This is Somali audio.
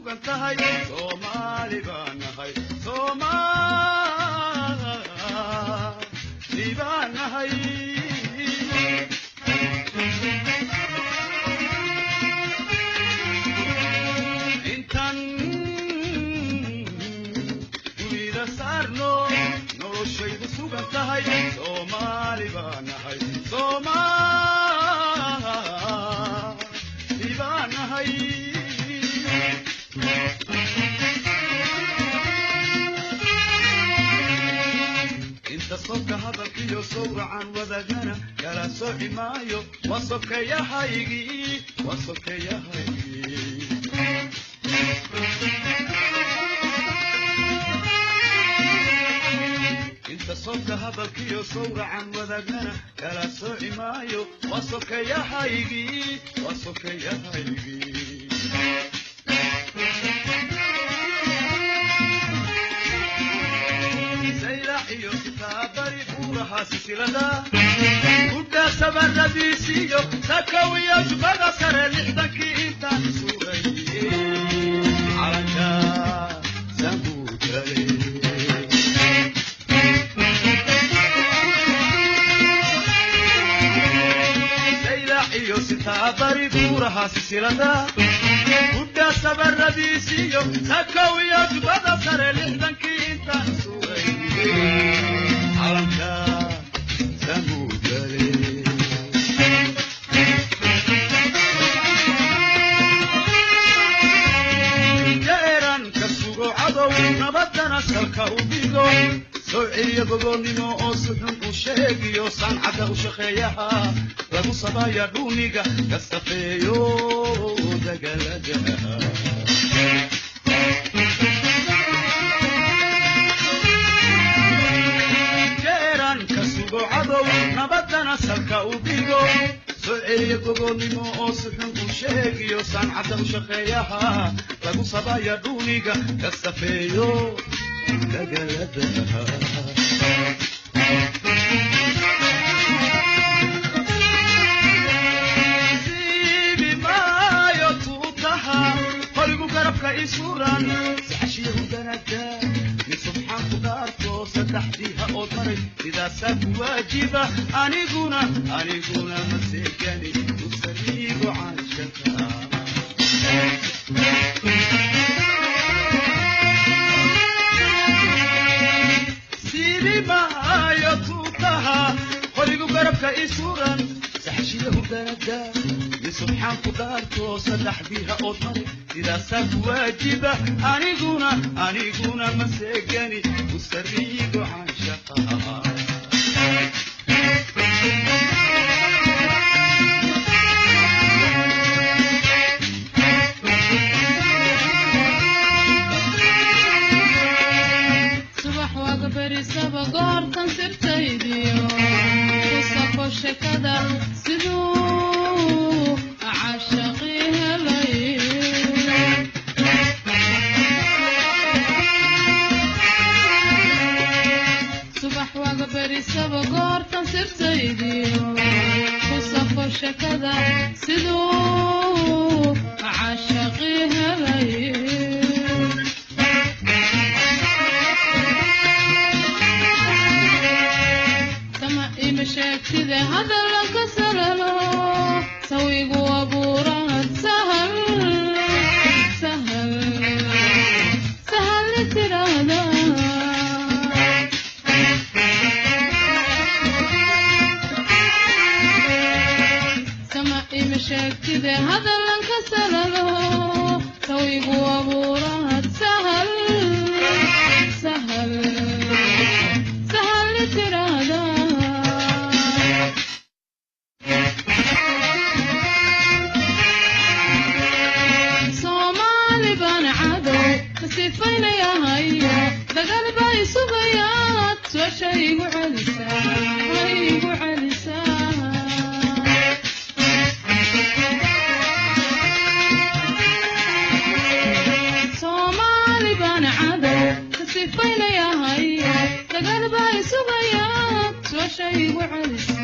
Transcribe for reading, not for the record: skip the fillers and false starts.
sugan tahay Soomaali baan nahay Soomaali baan nahay intan wiila saarno noloshaydu sugan tahay Soomaali baan nahay Soomaali baan nahay صوتك هذا كيو صور عن وذاقنا كلا صوحي مايو وصفك يا حيقي وصفك يا حيقي انت صوتك هذا كيو صور عن وذاقنا كلا صوحي مايو وصفك يا حيقي وصفك يا حيقي iyo kitabari buraha silsilada uda sabaradiisiyo takawiya jubada sare lixdanki intaan suuray calanka samudale sayla iyo kitabari buraha silsilada uda sabaradiisiyo takawiya jubada sare lixdanki intaan suuray calanka samudale jeeran ka sugo cadow nabadana salka u dhigo soociyo gogoonnimo oo suxun u sheegiyo sancada u shaqeeyaha lagu sabaaya dhuuniga ka safeeyo dagalada nabadana salka u dhigo sooceeyo gogoonnimo oo suxun u sheegiyo sancada u shaqeeyaha lagu sabaaya dhuuniga ka safeeyo dagaladaha siibi maayo tuutaha qorigu garabka isuran saxashiyahu danada سبحان قدرته ستحديها أطري إذا ساب واجبة أنيقونا مسيقاني نسليق عن شفا سيري ما يطوطها خلقوا قربك إسورا سحشيه بلدا سبحان قدرته ستحديها أطري إذا ساب واجبة أنيقونا مسيقاني نسليق عن شفا صباح وقبري سبقار تنسر تيديو وصفو الشكدا سدو عاشقيها لي صباح وقبري سبقار تنسر تيديو وصفو الشكدا سدو عاشقيها لي مشاكل هذا لك سرلو سويقوا أبورات سهل ترانا سمعي مشاكل هذا لك سرلو سويقوا أبورات سهل ترانا سيفين يا هيا بقلب يسوقيات وشي وعلسا صومالي بان عدو سيفين يا هيا بقلب يسوقيات وشي وعلسا